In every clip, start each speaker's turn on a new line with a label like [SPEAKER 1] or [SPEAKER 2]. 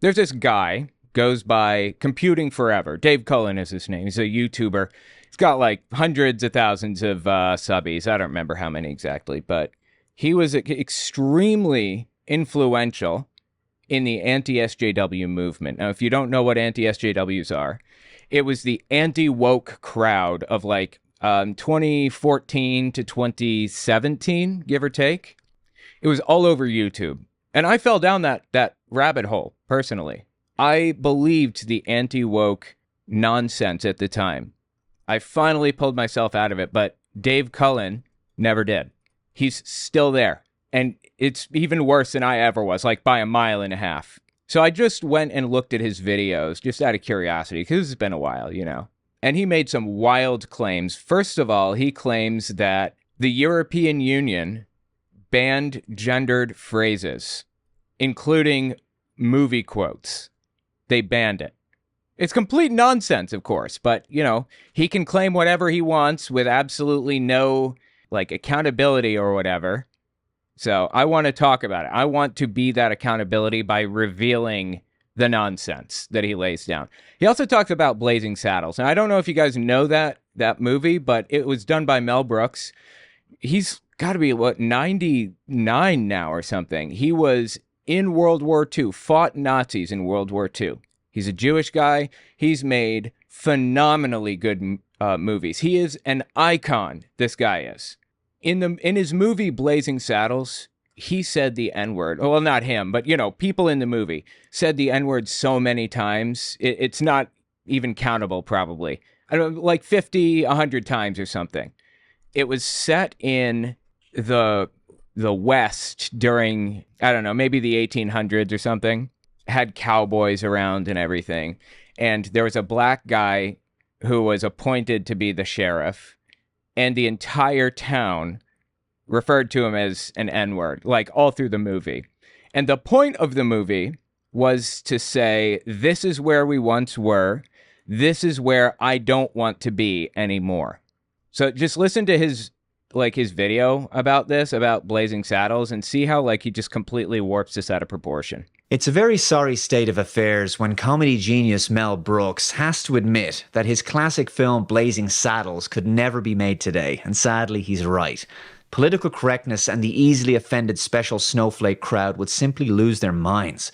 [SPEAKER 1] There's this guy, goes by Computing Forever. Dave Cullen is his name. He's a YouTuber. He's got like hundreds of thousands of subbies. I don't remember how many exactly, but he was extremely influential in the anti-SJW movement. Now, if you don't know what anti-SJWs are, it was the anti-woke crowd of like 2014 to 2017, give or take. It was all over YouTube. And I fell down that rabbit hole, personally. I believed the anti-woke nonsense at the time. I finally pulled myself out of it, but Dave Cullen never did. He's still there. And it's even worse than I ever was, like by a mile and a half. So I just went and looked at his videos just out of curiosity, because it's been a while, you know. And he made some wild claims. First of all, he claims that the European Union banned gendered phrases, including movie quotes. They banned it. It's complete nonsense, of course, but, you know, he can claim whatever he wants with absolutely no, like, accountability or whatever. So I want to talk about it. I want to be that accountability by revealing the nonsense that he lays down. He also talks about Blazing Saddles. And I don't know if you guys know that movie, but it was done by Mel Brooks. He's got to be, 99 now or something. He was in World War II, fought Nazis in World War II. He's a Jewish guy. He's made phenomenally good movies. He is an icon, this guy is. In his movie Blazing Saddles, he said the N-word. Well, not him, but, you know, people in the movie said the N-word so many times. It's not even countable, probably. I don't know, like 50, 100 times or something. It was set in the West during, I don't know, maybe the 1800s or something. Had cowboys around and everything. And there was a black guy who was appointed to be the sheriff. And the entire town referred to him as an N-word, like all through the movie. And the point of the movie was to say, this is where we once were. This is where I don't want to be anymore. So just listen to his video about this, about Blazing Saddles, and see how he just completely warps this out of proportion.
[SPEAKER 2] It's a very sorry state of affairs when comedy genius Mel Brooks has to admit that his classic film Blazing Saddles could never be made today, and sadly he's right. Political correctness and the easily offended special snowflake crowd would simply lose their minds.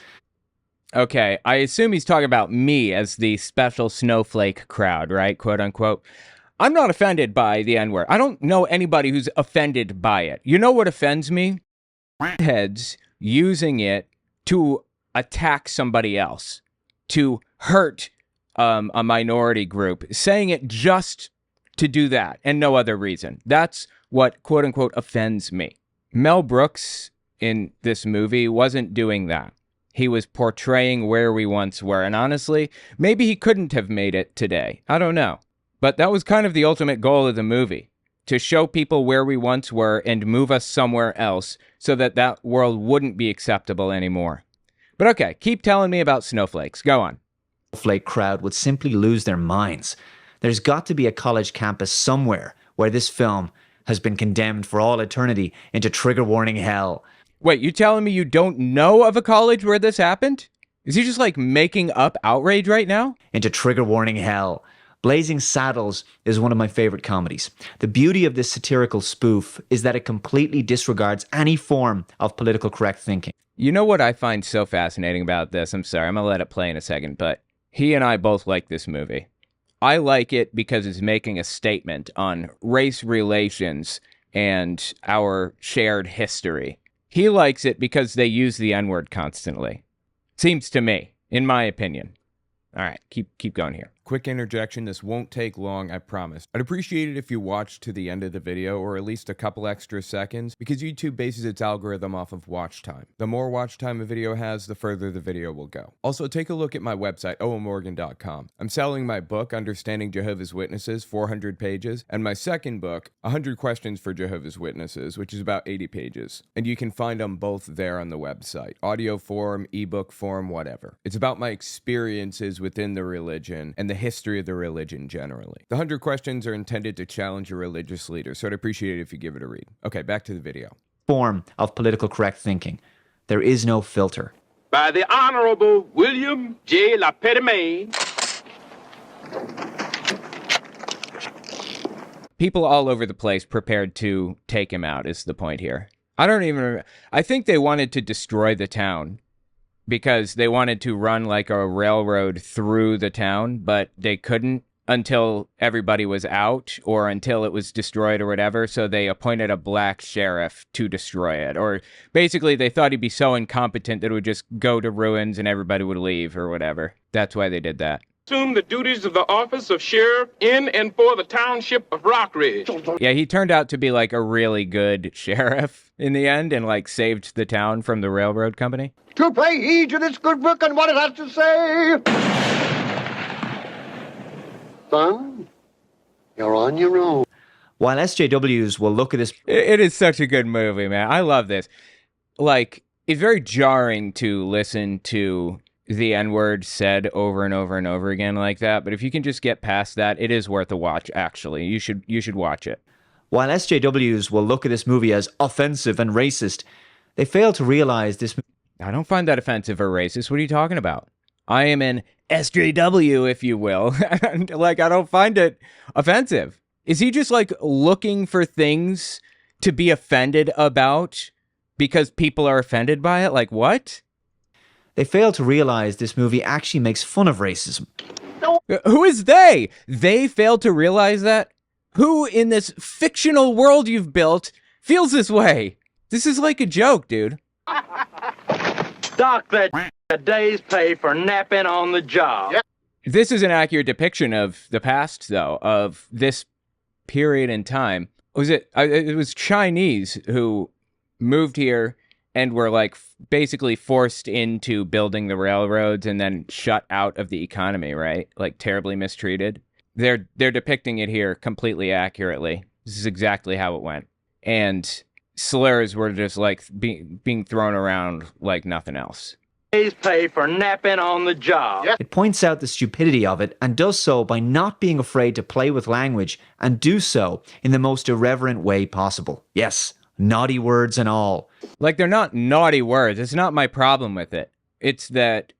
[SPEAKER 1] Okay, I assume he's talking about me as the special snowflake crowd, right? Quote unquote. I'm not offended by the N-word. I don't know anybody who's offended by it. You know what offends me? Heads using it to attack somebody else, to hurt a minority group, saying it just to do that and no other reason. That's what, quote unquote, offends me. Mel Brooks in this movie wasn't doing that. He was portraying where we once were. And honestly, maybe he couldn't have made it today. I don't know. But that was kind of the ultimate goal of the movie, to show people where we once were and move us somewhere else so that that world wouldn't be acceptable anymore. But okay, keep telling me about snowflakes. Go on.
[SPEAKER 2] Snowflake crowd would simply lose their minds. There's got to be a college campus somewhere where this film has been condemned for all eternity into trigger warning hell.
[SPEAKER 1] Wait, you telling me you don't know of a college where this happened? Is he just making up outrage right now?
[SPEAKER 2] Into trigger warning hell. Blazing Saddles is one of my favorite comedies. The beauty of this satirical spoof is that it completely disregards any form of political correct thinking.
[SPEAKER 1] You know what I find so fascinating about this? I'm sorry, I'm going to let it play in a second, but he and I both like this movie. I like it because it's making a statement on race relations and our shared history. He likes it because they use the N-word constantly. Seems to me, in my opinion. All right, keep going here.
[SPEAKER 3] Quick interjection, this won't take long, I promise. I'd appreciate it if you watched to the end of the video, or at least a couple extra seconds, because YouTube bases its algorithm off of watch time. The more watch time a video has, the further the video will go. Also, take a look at my website, owenmorgan.com. I'm selling my book, Understanding Jehovah's Witnesses, 400 pages, and my second book, 100 Questions for Jehovah's Witnesses, which is about 80 pages. And you can find them both there on the website. Audio form, ebook form, whatever. It's about my experiences within the religion and the history of the religion generally. The 100 questions are intended to challenge a religious leader, so I'd appreciate it if you give it a read. Okay, back to the video.
[SPEAKER 2] Form of political correct thinking. There is no filter.
[SPEAKER 4] by the Honorable William J. LaPetite.
[SPEAKER 1] People all over the place prepared to take him out is the point here. I don't even remember. I think they wanted to destroy the town because they wanted to run like a railroad through the town, but they couldn't until everybody was out or until it was destroyed or whatever. So they appointed a black sheriff to destroy it. Or basically they thought he'd be so incompetent that it would just go to ruins and everybody would leave or whatever. That's why they did that.
[SPEAKER 4] Assumed the duties of the office of sheriff in and for the township of Rockridge.
[SPEAKER 1] Yeah, he turned out to be like a really good sheriff in the end and like saved the town from the railroad company.
[SPEAKER 5] To pay heed to this good book and what it has to say. Son, you're on your own.
[SPEAKER 2] While SJWs will look at this...
[SPEAKER 1] It is such a good movie, man. I love this. Like, it's very jarring to listen to the N-word said over and over and over again like that, but if you can just get past that, it is worth a watch, actually. You should watch it.
[SPEAKER 2] While SJWs will look at this movie as offensive and racist, they fail to realize this...
[SPEAKER 1] I don't find that offensive or racist. What are you talking about? I am an SJW, if you will. Like, I don't find it offensive. Is he just, like, looking for things to be offended about because people are offended by it? Like, what?
[SPEAKER 2] They fail to realize this movie actually makes fun of racism.
[SPEAKER 1] Who is they? They failed to realize that? Who in this fictional world you've built feels this way? This is like a joke, dude.
[SPEAKER 6] Dock that a day's pay for napping on the job.
[SPEAKER 1] This is an accurate depiction of the past, though, of this period in time. It was Chinese who moved here and were like basically forced into building the railroads and then shut out of the economy, right? Like terribly mistreated. They're depicting it here completely accurately. This is exactly how it went. And slurs were just like being thrown around like nothing else.
[SPEAKER 6] Day's pay for napping on the job.
[SPEAKER 2] It points out the stupidity of it and does so by not being afraid to play with language and do so in the most irreverent way possible. Yes, naughty words and all.
[SPEAKER 1] Like, they're not naughty words. It's not my problem with it. It's that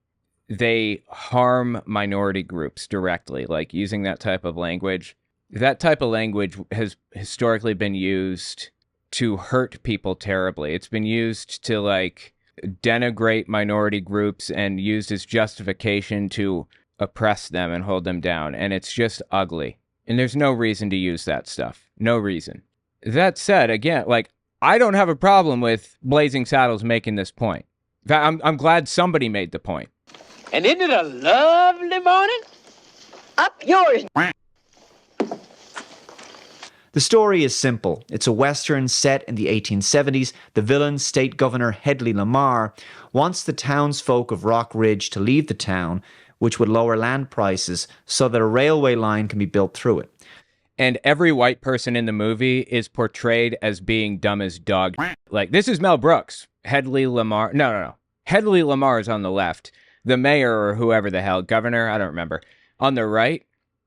[SPEAKER 1] they harm minority groups directly, like using that type of language. That type of language has historically been used to hurt people terribly. It's been used to, like, denigrate minority groups and used as justification to oppress them and hold them down. And it's just ugly. And there's no reason to use that stuff. No reason. That said, again, like, I don't have a problem with Blazing Saddles making this point. In fact, I'm glad somebody made the point.
[SPEAKER 6] And isn't it a lovely morning? Up yours.
[SPEAKER 2] The story is simple. It's a Western set in the 1870s. The villain, State Governor Hedley Lamar, wants the townsfolk of Rock Ridge to leave the town, which would lower land prices so that a railway line can be built through it.
[SPEAKER 1] And every white person in the movie is portrayed as being dumb as dog. Like, this is Mel Brooks. Hedley Lamar. No. Hedley Lamar is on the left. The mayor or whoever the hell, governor, I don't remember. On the right,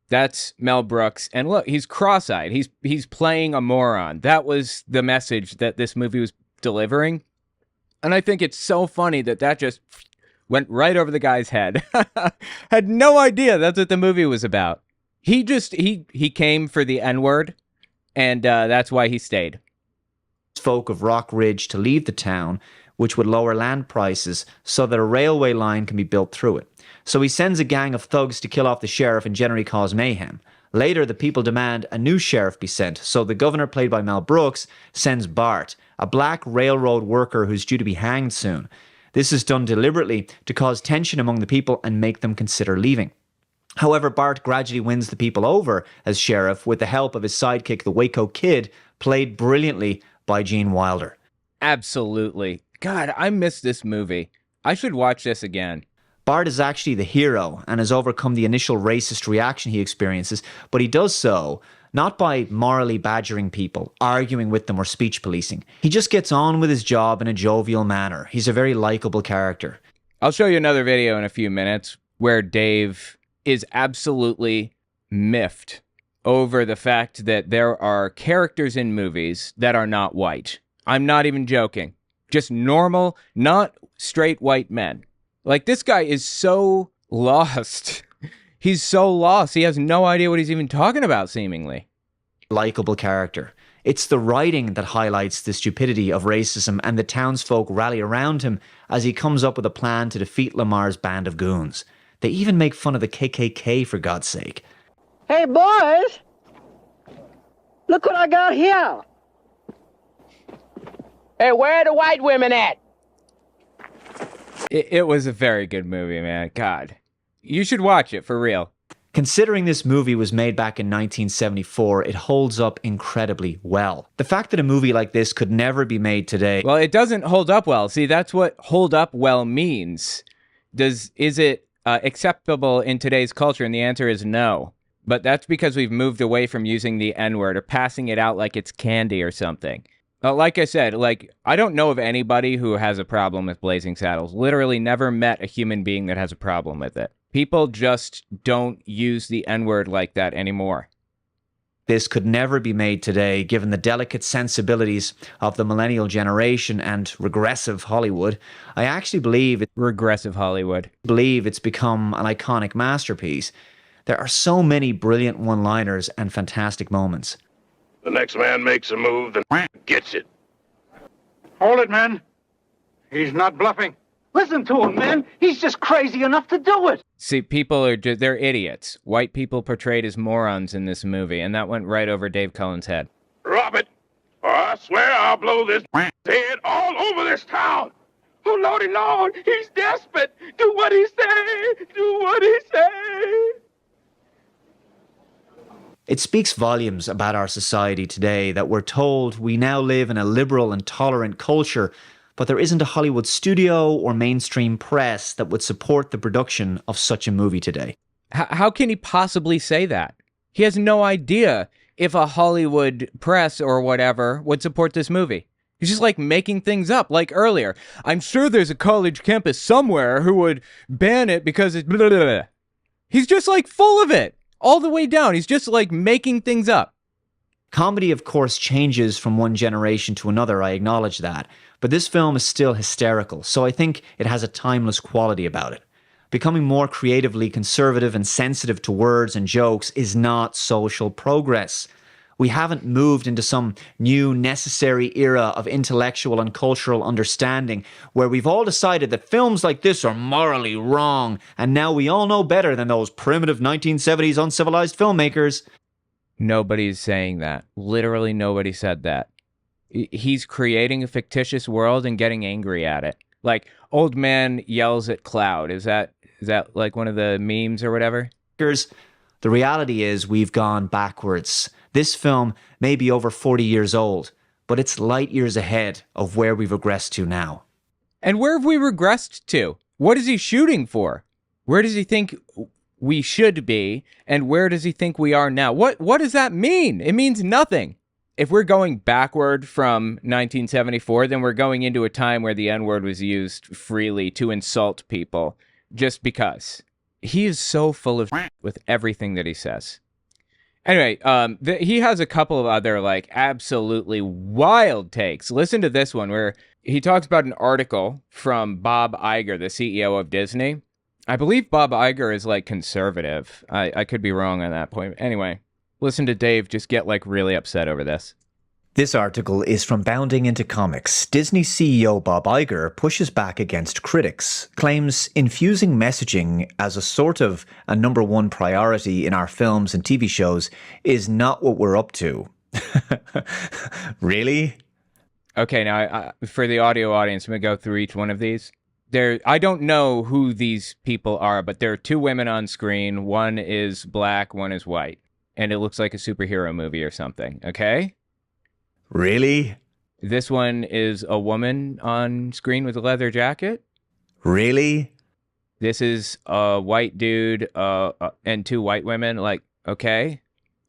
[SPEAKER 1] that's Mel Brooks. And look, he's cross-eyed. He's playing a moron. That was the message that this movie was delivering. And I think it's so funny that just went right over the guy's head. Had no idea that's what the movie was about. He came for the N-word, and that's why he stayed.
[SPEAKER 2] Folk of Rock Ridge to leave the town, which would lower land prices so that a railway line can be built through it. So he sends a gang of thugs to kill off the sheriff and generally cause mayhem. Later, the people demand a new sheriff be sent, so the governor, played by Mel Brooks, sends Bart, a black railroad worker who's due to be hanged soon. This is done deliberately to cause tension among the people and make them consider leaving. However, Bart gradually wins the people over as sheriff with the help of his sidekick, the Waco Kid, played brilliantly by Gene Wilder.
[SPEAKER 1] Absolutely. God, I miss this movie. I should watch this again.
[SPEAKER 2] Bart is actually the hero and has overcome the initial racist reaction he experiences, but he does so not by morally badgering people, arguing with them, or speech policing. He just gets on with his job in a jovial manner. He's a very likable character.
[SPEAKER 1] I'll show you another video in a few minutes where Dave is absolutely miffed over the fact that there are characters in movies that are not white. I'm not even joking. Just normal, not straight white men. Like, this guy is so lost. He's so lost. He has no idea what he's even talking about, seemingly.
[SPEAKER 2] Likeable character. It's the writing that highlights the stupidity of racism, and the townsfolk rally around him as he comes up with a plan to defeat Lamar's band of goons. They even make fun of the KKK, for God's sake.
[SPEAKER 6] Hey, boys! Look what I got here! Hey, where are the white women at?
[SPEAKER 1] It was a very good movie, man. God. You should watch it, for real.
[SPEAKER 2] Considering this movie was made back in 1974, it holds up incredibly well. The fact that a movie like this could never be made today...
[SPEAKER 1] Well, it doesn't hold up well. See, that's what hold up well means. Is it acceptable in today's culture? And the answer is no. But that's because we've moved away from using the N-word or passing it out like it's candy or something. Like I said, I don't know of anybody who has a problem with Blazing Saddles. Literally never met a human being that has a problem with it. People just don't use the N-word like that anymore.
[SPEAKER 2] This could never be made today, given the delicate sensibilities of the millennial generation and regressive Hollywood. I actually believe
[SPEAKER 1] Regressive Hollywood.
[SPEAKER 2] It's become an iconic masterpiece. There are so many brilliant one-liners and fantastic moments.
[SPEAKER 4] The next man makes a move, then gets it.
[SPEAKER 7] Hold it, man. He's not bluffing. Listen to him, man. He's just crazy enough to do it.
[SPEAKER 1] See, people are they're idiots. White people portrayed as morons in this movie, and that went right over Dave Cullen's head.
[SPEAKER 4] Drop it, or I swear I'll blow this head all over this town. Oh, Lordy Lord, he's desperate. Do what he say. Do what he say.
[SPEAKER 2] It speaks volumes about our society today that we're told we now live in a liberal and tolerant culture, but there isn't a Hollywood studio or mainstream press that would support the production of such a movie today.
[SPEAKER 1] How can he possibly say that? He has no idea if a Hollywood press or whatever would support this movie. He's just making things up, like earlier. I'm sure there's a college campus somewhere who would ban it because it's blah, blah, blah. He's just full of it. All the way down. He's just making things up.
[SPEAKER 2] Comedy, of course, changes from one generation to another, I acknowledge that. But this film is still hysterical, so I think it has a timeless quality about it. Becoming more creatively conservative and sensitive to words and jokes is not social progress. We haven't moved into some new necessary era of intellectual and cultural understanding where we've all decided that films like this are morally wrong, and now we all know better than those primitive 1970s uncivilized filmmakers.
[SPEAKER 1] Nobody's saying that. Literally nobody said that. He's creating a fictitious world and getting angry at it. Old man yells at cloud. Is that one of the memes or whatever?
[SPEAKER 2] The reality is we've gone backwards. This film may be over 40 years old, but it's light years ahead of where we've regressed to now.
[SPEAKER 1] And where have we regressed to? What is he shooting for? Where does he think we should be? And where does he think we are now? What does that mean? It means nothing. If we're going backward from 1974, then we're going into a time where the N-word was used freely to insult people just because. He is so full of with everything that he says. Anyway, he has a couple of other absolutely wild takes. Listen to this one where he talks about an article from Bob Iger, the CEO of Disney. I believe Bob Iger is conservative. I could be wrong on that point. Anyway, listen to Dave just get really upset over this.
[SPEAKER 8] This article is from Bounding into Comics. Disney CEO Bob Iger pushes back against critics, claims infusing messaging as a sort of a number one priority in our films and TV shows is not what we're up to. Really?
[SPEAKER 1] Okay, now for the audio audience, I'm going to go through each one of these. I don't know who these people are, but there are two women on screen. One is black, one is white. And it looks like a superhero movie or something, okay?
[SPEAKER 8] Really?
[SPEAKER 1] This one is a woman on screen with a leather jacket.
[SPEAKER 8] Really?
[SPEAKER 1] This is a white dude and two white women. Okay.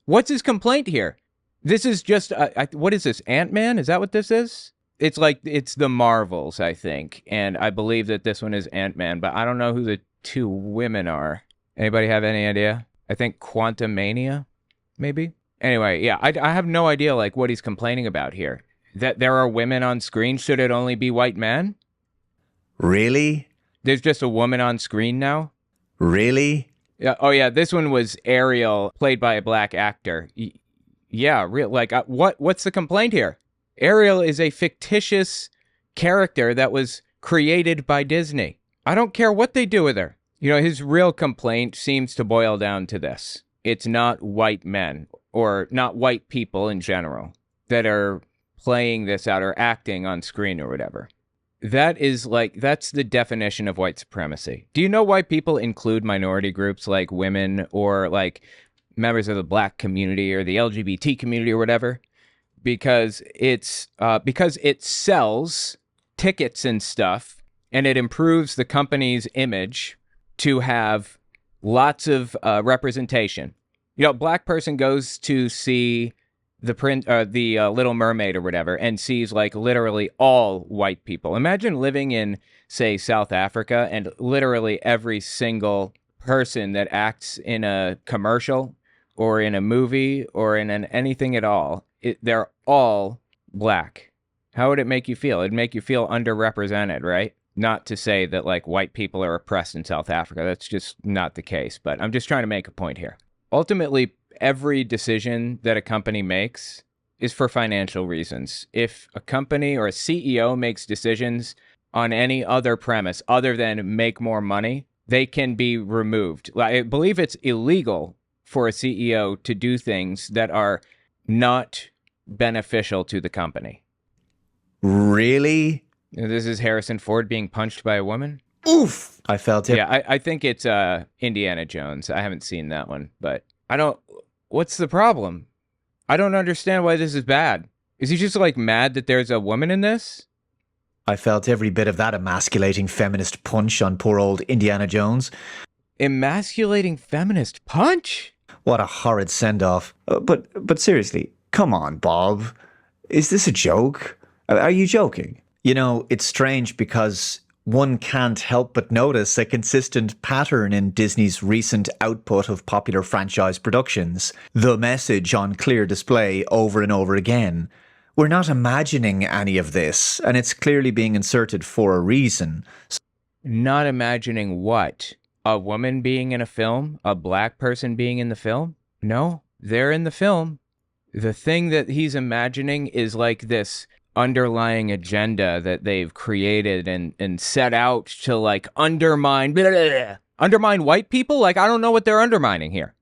[SPEAKER 1] What's his complaint here? This is just, what is this, Ant-Man? Is that what this is? It's the Marvels, I think. And I believe that this one is Ant-Man, but I don't know who the two women are. Anybody have any idea? I think Quantumania, maybe? Anyway, yeah, I have no idea what he's complaining about here. That there are women on screen, should it only be white men?
[SPEAKER 8] Really?
[SPEAKER 1] There's just a woman on screen now.
[SPEAKER 8] Really?
[SPEAKER 1] Yeah. Oh yeah, this one was Ariel, played by a black actor. Yeah, real. Like, what's the complaint here? Ariel is a fictitious character that was created by Disney. I don't care what they do with her. You know, his real complaint seems to boil down to this. It's not white men, or not white people in general, that are playing this out or acting on screen or whatever. That's the definition of white supremacy. Do you know why people include minority groups like women or like members of the black community or the LGBT community or whatever? Because it sells tickets and stuff, and it improves the company's image to have lots of representation. You know, black person goes to see the Little Mermaid or whatever, and sees like literally all white people. Imagine living in, say, South Africa, and literally every single person that acts in a commercial or in a movie or in anything at all, they're all black. How would it make you feel? It'd make you feel underrepresented, right? Not to say that like white people are oppressed in South Africa. That's just not the case. But I'm just trying to make a point here. Ultimately, every decision that a company makes is for financial reasons. If a company or a CEO makes decisions on any other premise other than make more money, they can be removed. I believe it's illegal for a CEO to do things that are not beneficial to the company.
[SPEAKER 8] Really?
[SPEAKER 1] This is Harrison Ford being punched by a woman?
[SPEAKER 8] Oof! I felt it.
[SPEAKER 1] Yeah, I think it's Indiana Jones. I haven't seen that one, but what's the problem? I don't understand why this is bad. Is he just like mad that there's a woman in this?
[SPEAKER 8] I felt every bit of that emasculating feminist punch on poor old Indiana Jones.
[SPEAKER 1] Emasculating feminist punch?
[SPEAKER 8] What a horrid send-off. But seriously, come on, Bob. Is this a joke? Are you joking? You know, it's strange because one can't help but notice a consistent pattern in Disney's recent output of popular franchise productions. The message on clear display over and over again. We're not imagining any of this, and it's clearly being inserted for a reason.
[SPEAKER 1] Not imagining what? A woman being in a film? A black person being in the film? No, they're in the film. The thing that he's imagining is like this underlying agenda that they've created and set out to like undermine white people. Like, I don't know what they're undermining here.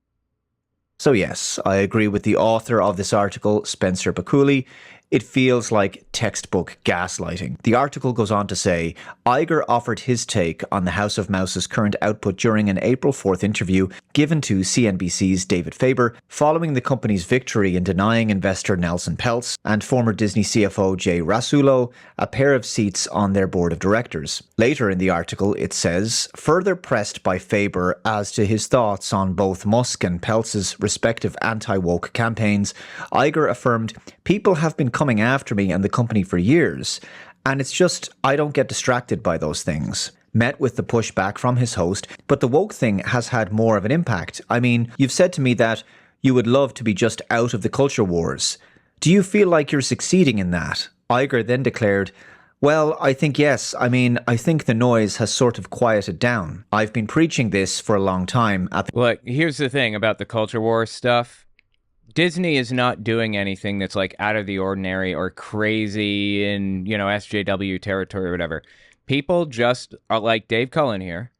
[SPEAKER 8] So yes, I agree with the author of this article, Spencer Bakuli. It feels like textbook gaslighting. The article goes on to say, Iger offered his take on the House of Mouse's current output during an April 4th interview given to CNBC's David Faber, following the company's victory in denying investor Nelson Peltz and former Disney CFO Jay Rasulo a pair of seats on their board of directors. Later in the article, it says, further pressed by Faber as to his thoughts on both Musk and Peltz's respective anti-woke campaigns, Iger affirmed, people have been coming after me and the company for years, and it's just I don't get distracted by those things. Met with the pushback from his host, but the woke thing has had more of an impact. I mean, you've said to me that you would love to be just out of the culture wars. Do you feel like you're succeeding in that? Iger then declared, well, I think yes. I mean, I think the noise has sort of quieted down. I've been preaching this for a long time.
[SPEAKER 1] Look, here's the thing about the culture war stuff. Disney is not doing anything that's like out of the ordinary or crazy in, SJW territory or whatever. People just are like Dave Cullen here,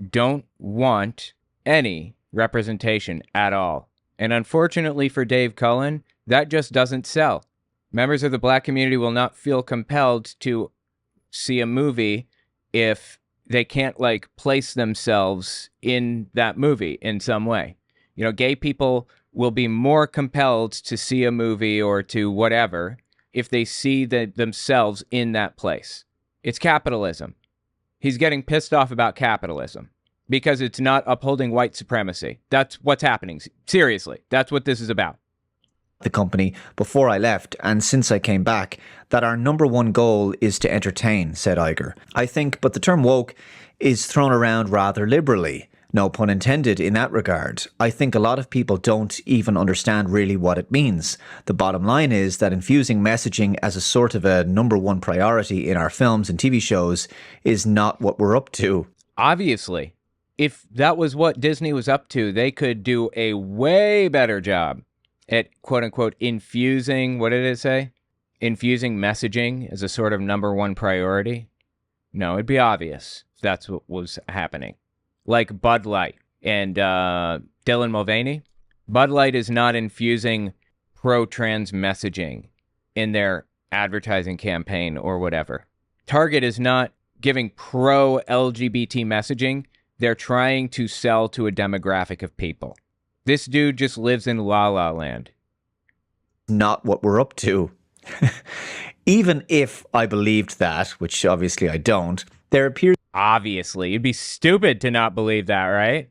[SPEAKER 1] don't want any representation at all. And unfortunately for Dave Cullen, that just doesn't sell. Members of the black community will not feel compelled to see a movie if they can't like place themselves in that movie in some way. Gay people will be more compelled to see a movie or to whatever if they see themselves in that place. It's capitalism. He's getting pissed off about capitalism because it's not upholding white supremacy. That's what's happening. Seriously, that's what this is about.
[SPEAKER 8] The company before I left and since I came back that our number one goal is to entertain, said Iger. I think, but the term woke is thrown around rather liberally. No pun intended in that regard. I think a lot of people don't even understand really what it means. The bottom line is that infusing messaging as a sort of a number one priority in our films and TV shows is not what we're up to.
[SPEAKER 1] Obviously, if that was what Disney was up to, they could do a way better job at quote-unquote infusing, what did it say? Infusing messaging as a sort of number one priority. No, it'd be obvious if that's what was happening. Like Bud Light and Dylan Mulvaney. Bud Light is not infusing pro-trans messaging in their advertising campaign or whatever. Target is not giving pro-LGBT messaging. They're trying to sell to a demographic of people. This dude just lives in La La Land.
[SPEAKER 8] Not what we're up to. Even if I believed that, which obviously I don't, there appears
[SPEAKER 1] Obviously, it'd be stupid to not believe that, right?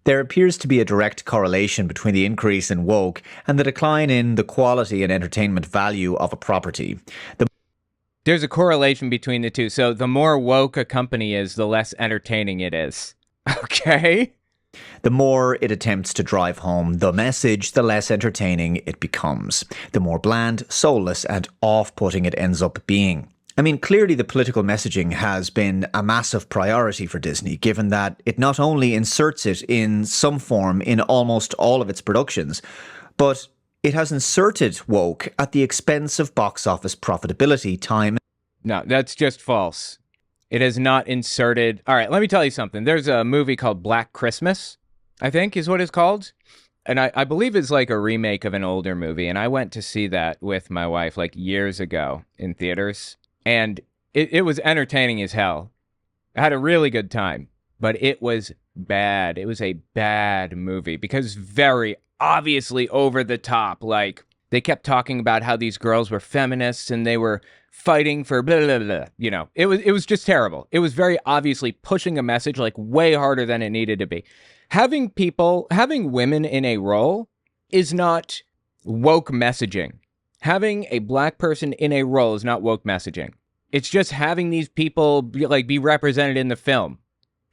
[SPEAKER 8] There appears to be a direct correlation between the increase in woke and the decline in the quality and entertainment value of a property.
[SPEAKER 1] There's a correlation between the two. So the more woke a company is, the less entertaining it is. Okay?
[SPEAKER 8] The more it attempts to drive home the message, the less entertaining it becomes. The more bland, soulless, and off-putting it ends up being. I mean, clearly the political messaging has been a massive priority for Disney, given that it not only inserts it in some form in almost all of its productions, but it has inserted woke at the expense of box office profitability time.
[SPEAKER 1] No, that's just false. It has not inserted... All right, let me tell you something. There's a movie called Black Christmas, I think is what it's called. And I believe it's like a remake of an older movie. And I went to see that with my wife like years ago in theaters. And it was entertaining as hell. I had a really good time, but it was bad. It was a bad movie because very obviously over the top. Like they kept talking about how these girls were feminists and they were fighting for blah, blah, blah. You know, it was just terrible. It was very obviously pushing a message like way harder than it needed to be. Having women in a role is not woke messaging. Having a black person in a role is not woke messaging. It's just having these people be represented in the film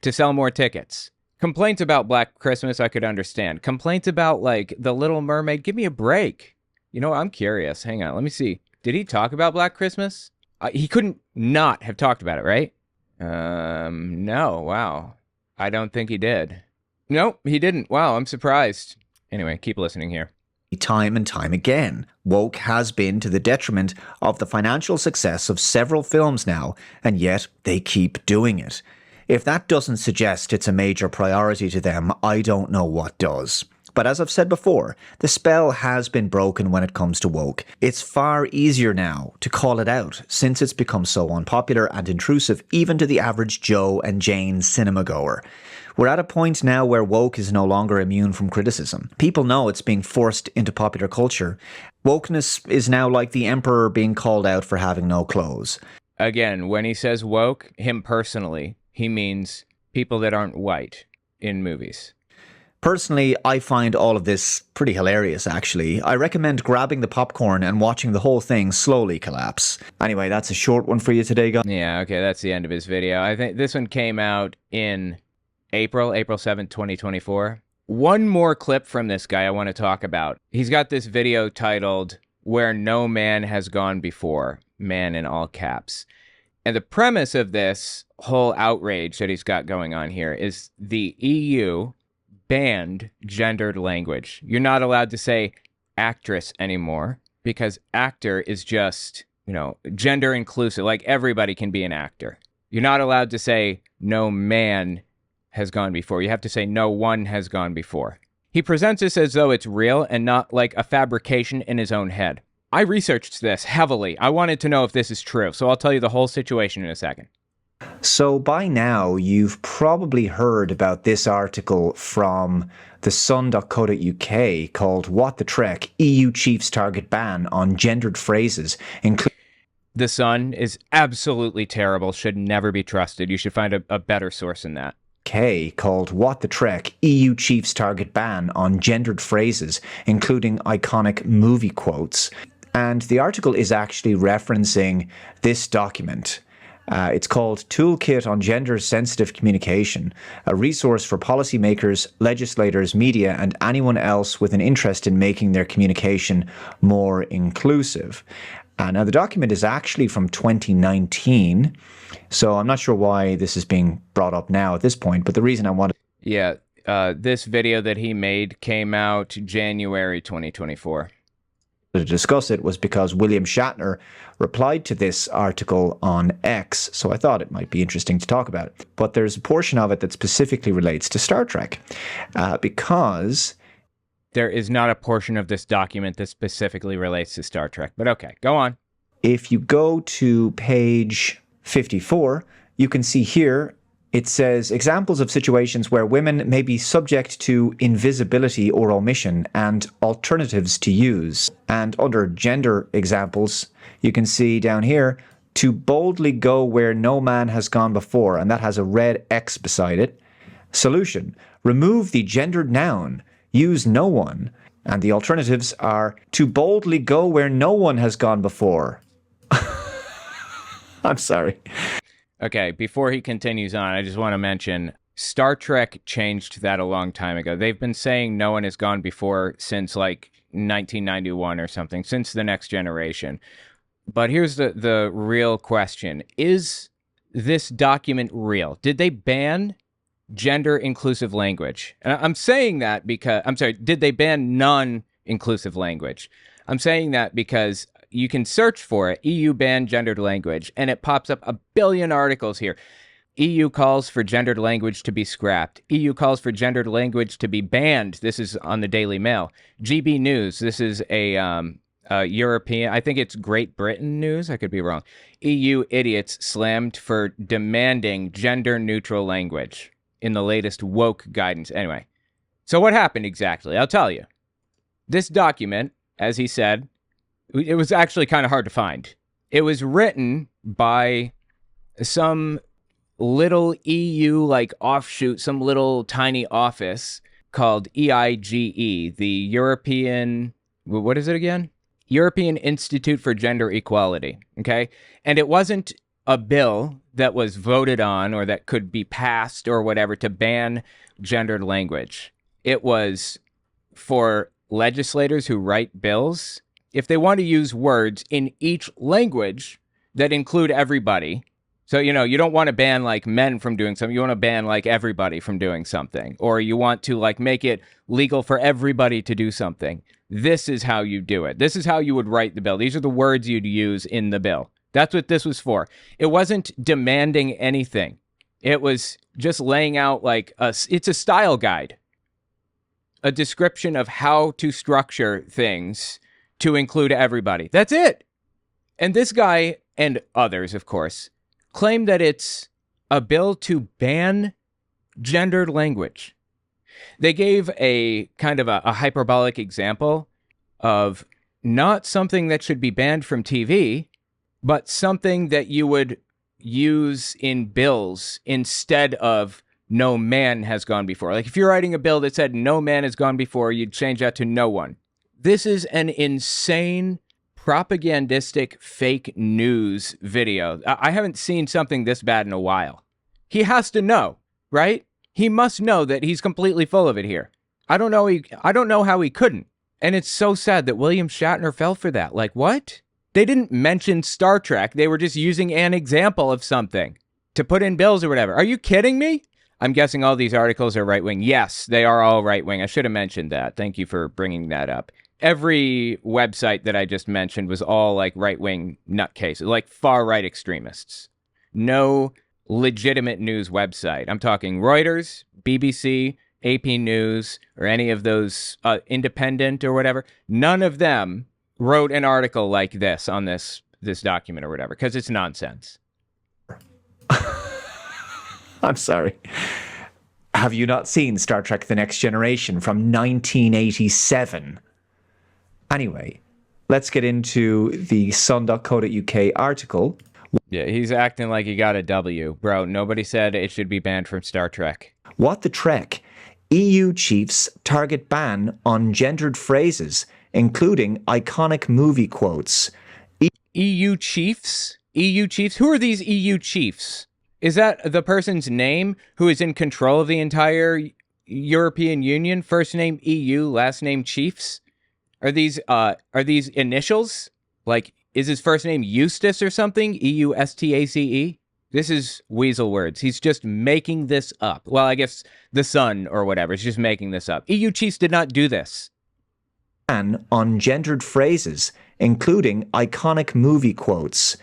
[SPEAKER 1] to sell more tickets. Complaints about Black Christmas, I could understand. Complaints about like The Little Mermaid, give me a break. You know, I'm curious. Hang on, let me see. Did he talk about Black Christmas? He couldn't not have talked about it, right? No, wow. I don't think he did. Nope, he didn't. Wow, I'm surprised. Anyway, keep listening here.
[SPEAKER 8] Time and time again, woke has been to the detriment of the financial success of several films now, and yet they keep doing it. If that doesn't suggest it's a major priority to them, I don't know what does. But as I've said before, the spell has been broken when it comes to woke. It's far easier now to call it out, since it's become so unpopular and intrusive even to the average Joe and Jane cinema goer. We're at a point now where woke is no longer immune from criticism. People know it's being forced into popular culture. Wokeness is now like the emperor being called out for having no clothes.
[SPEAKER 1] Again, when he says woke, him personally, he means people that aren't white in movies.
[SPEAKER 8] Personally, I find all of this pretty hilarious, actually. I recommend grabbing the popcorn and watching the whole thing slowly collapse. Anyway, that's a short one for you today, guys.
[SPEAKER 1] Yeah, okay, that's the end of his video. I think this one came out in April 7th, 2024. One more clip from this guy I want to talk about. He's got this video titled, Where No Man Has Gone Before, man in all caps. And the premise of this whole outrage that he's got going on here is the EU banned gendered language. You're not allowed to say actress anymore because actor is just, gender inclusive. Like everybody can be an actor. You're not allowed to say no man has gone before. You have to say no one has gone before. He presents this as though it's real and not like a fabrication in his own head. I researched this heavily. I wanted to know if this is true, so I'll tell you the whole situation in a second.
[SPEAKER 8] So by now, you've probably heard about this article from thesun.co.uk called What the Trek? EU Chiefs Target Ban on Gendered Phrases, including...
[SPEAKER 1] The Sun is absolutely terrible, should never be trusted. You should find a better source than that.
[SPEAKER 8] Called What the Trek? EU Chiefs Target Ban on Gendered Phrases, including iconic movie quotes. And the article is actually referencing this document. It's called Toolkit on Gender-Sensitive Communication, a resource for policymakers, legislators, media, and anyone else with an interest in making their communication more inclusive. Now, the document is actually from 2019, so I'm not sure why this is being brought up now at this point, but the reason I wanted...
[SPEAKER 1] Yeah, this video that he made came out January 2024.
[SPEAKER 8] To discuss it was because William Shatner replied to this article on X, so I thought it might be interesting to talk about. But there's a portion of it that specifically relates to Star Trek, because...
[SPEAKER 1] There is not a portion of this document that specifically relates to Star Trek, but okay, go on.
[SPEAKER 8] If you go to page 54, you can see here it says examples of situations where women may be subject to invisibility or omission and alternatives to use. And under gender examples, you can see down here, to boldly go where no man has gone before, and that has a red X beside it. Solution, remove the gendered noun, use no one. And the alternatives are to boldly go where no one has gone before. I'm sorry.
[SPEAKER 1] Okay, before he continues on, I just want to mention Star Trek changed that a long time ago. They've been saying no one has gone before since like 1991 or something, since The Next Generation. But here's the real question. Is this document real? Did they ban gender-inclusive language? And I'm saying that because, I'm sorry, did they ban non-inclusive language? I'm saying that because you can search for it, EU ban gendered language, and it pops up a billion articles here. EU calls for gendered language to be scrapped. EU calls for gendered language to be banned. This is on the Daily Mail. GB News, this is a European, I think it's Great Britain news, I could be wrong. EU idiots slammed for demanding gender-neutral language in the latest woke guidance. Anyway, so what happened exactly? I'll tell you. This document, as he said, it was actually kind of hard to find. It was written by some little EU like offshoot, some little tiny office called EIGE, the European, what is it again? European Institute for Gender Equality, okay? And it wasn't a bill that was voted on or that could be passed or whatever to ban gendered language. It was for legislators who write bills, if they want to use words in each language that include everybody. So, you know, you don't want to ban like men from doing something. You want to ban like everybody from doing something. Or you want to like make it legal for everybody to do something. This is how you do it. This is how you would write the bill. These are the words you'd use in the bill. That's what this was for. It wasn't demanding anything. It was just laying out like it's a style guide, a description of how to structure things to include everybody. That's it. And this guy, and others, of course, claim that it's a bill to ban gendered language. They gave a kind of a hyperbolic example of not something that should be banned from TV, but something that you would use in bills instead of no man has gone before. Like if you're writing a bill that said no man has gone before, you'd change that to no one. This is an insane propagandistic fake news video. I haven't seen something this bad in a while. He has to know, right? He must know that he's completely full of it here. I don't know how he couldn't. And it's so sad that William Shatner fell for that. Like, what? They didn't mention Star Trek. They were just using an example of something to put in bills or whatever. Are you kidding me? I'm guessing all these articles are right-wing. Yes, they are all right-wing. I should have mentioned that. Thank you for bringing that up. Every website that I just mentioned was all like right-wing nutcases, like far-right extremists. No legitimate news website. I'm talking Reuters, BBC, AP News, or any of those independent or whatever. None of them wrote an article like this on this document or whatever, because it's nonsense.
[SPEAKER 8] I'm sorry. Have you not seen Star Trek The Next Generation from 1987? Anyway, let's get into the sun.co.uk article.
[SPEAKER 1] Yeah, he's acting like he got a W. Bro, nobody said it should be banned from Star Trek.
[SPEAKER 8] What the Trek? EU chiefs target ban on gendered phrases, including iconic movie quotes.
[SPEAKER 1] EU chiefs? EU chiefs? Who are these EU chiefs? Is that the person's name who is in control of the entire European Union? First name EU, last name chiefs? Are these initials? Like, is his first name Eustace or something? Eustace? This is weasel words. He's just making this up. Well, I guess the son or whatever is just making this up. EU chiefs did not do this.
[SPEAKER 8] On gendered phrases, including iconic movie quotes.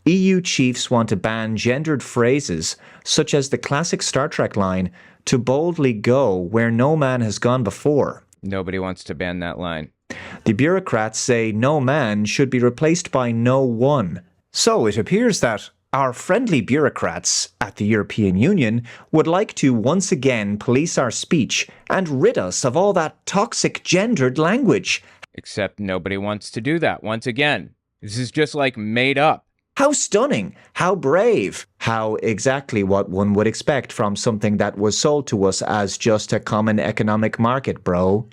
[SPEAKER 8] EU chiefs want to ban gendered phrases, such as the classic Star Trek line, to boldly go where no man has gone before.
[SPEAKER 1] Nobody wants to ban that line.
[SPEAKER 8] The bureaucrats say no man should be replaced by no one. So it appears that our friendly bureaucrats at the European Union would like to once again police our speech and rid us of all that toxic gendered language.
[SPEAKER 1] Except nobody wants to do that. Once again, this is just like made up.
[SPEAKER 8] How stunning! How brave! How exactly what one would expect from something that was sold to us as just a common economic market, bro.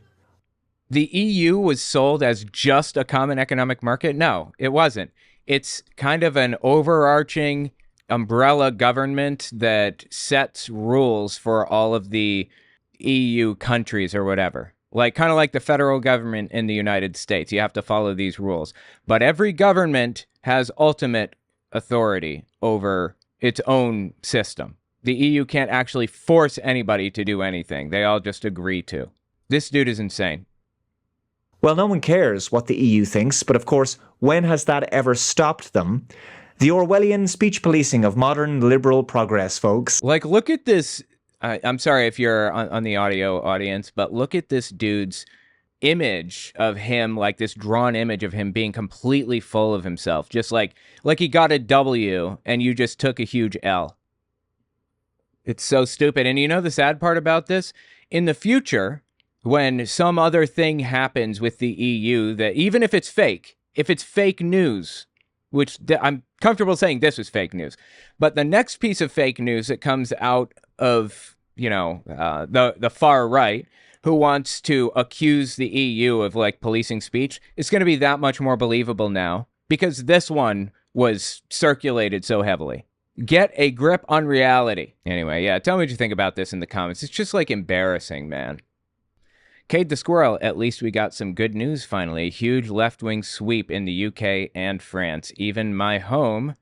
[SPEAKER 1] The EU was sold as just a common economic market? No, it wasn't. It's kind of an overarching umbrella government that sets rules for all of the EU countries or whatever. Like, kind of like the federal government in the United States. You have to follow these rules. But every government has ultimate authority over its own system. The EU can't actually force anybody to do anything. They all just agree to. This dude is insane.
[SPEAKER 8] Well, no one cares what the EU thinks, but of course, when has that ever stopped them? The Orwellian speech policing of modern liberal progress, folks.
[SPEAKER 1] Like, look at this. I'm sorry if you're on the audio audience, but look at this dude's image of him, like this drawn image of him being completely full of himself. Just like he got a W and you just took a huge L. It's so stupid. And you know the sad part about this? In the future, when some other thing happens with the EU, that even if it's fake news, which I'm comfortable saying this was fake news, but the next piece of fake news that comes out of, the far right, who wants to accuse the EU of like policing speech, it's going to be that much more believable now because this one was circulated so heavily. Get a grip on reality. Anyway, yeah, tell me what you think about this in the comments. It's just like embarrassing, man. Cade the Squirrel, at least we got some good news finally. A huge left-wing sweep in the UK and France. Even my home,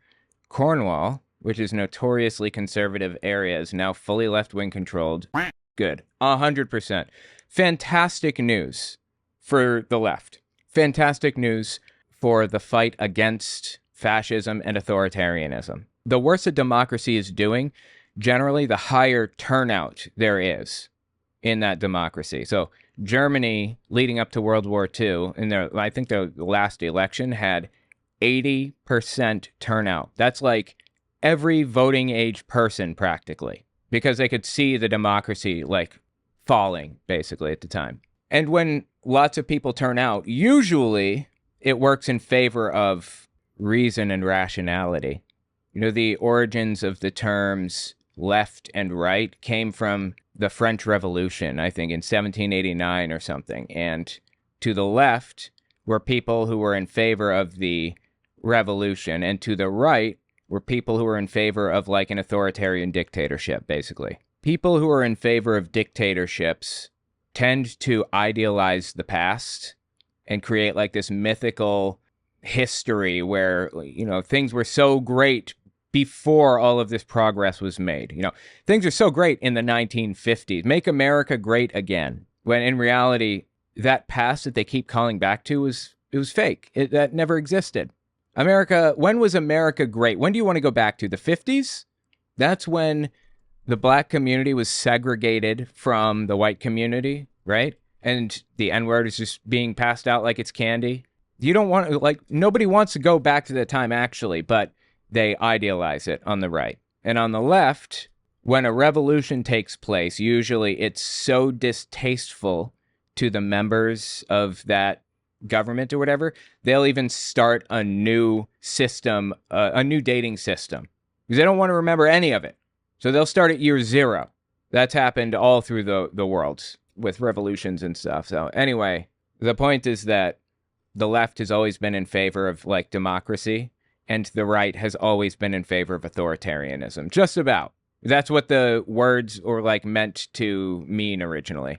[SPEAKER 1] Cornwall, which is notoriously conservative area, is now fully left-wing controlled. Good. 100%. Fantastic news for the left. Fantastic news for the fight against fascism and authoritarianism. The worse a democracy is doing, generally the higher turnout there is in that democracy. So Germany, leading up to World War II, I think their last election had 80% turnout. That's like every voting age person practically, because they could see the democracy like falling basically at the time. And when lots of people turn out, usually it works in favor of reason and rationality. You know, the origins of the terms left and right came from the French Revolution, I think in 1789 or something. And to the left were people who were in favor of the revolution, and to the right were people who were in favor of like an authoritarian dictatorship, basically. People who are in favor of dictatorships tend to idealize the past and create like this mythical history where, things were so great before all of this progress was made. Things are so great in the 1950s. Make America great again. When in reality, that past that they keep calling back to was fake. That never existed. America, when was America great? When do you want to go back to? The 50s? That's when the black community was segregated from the white community, right? And the N-word is just being passed out like it's candy. You don't want to, nobody wants to go back to that time actually, but they idealize it on the right. And on the left, when a revolution takes place, usually it's so distasteful to the members of that government or whatever, they'll even start a new system, a new dating system, because they don't want to remember any of it. So they'll start at year 0. That's happened all through the world with revolutions and stuff. So anyway, the point is that the left has always been in favor of like democracy. and the right has always been in favor of authoritarianism. Just about. That's what the words or like meant to mean originally.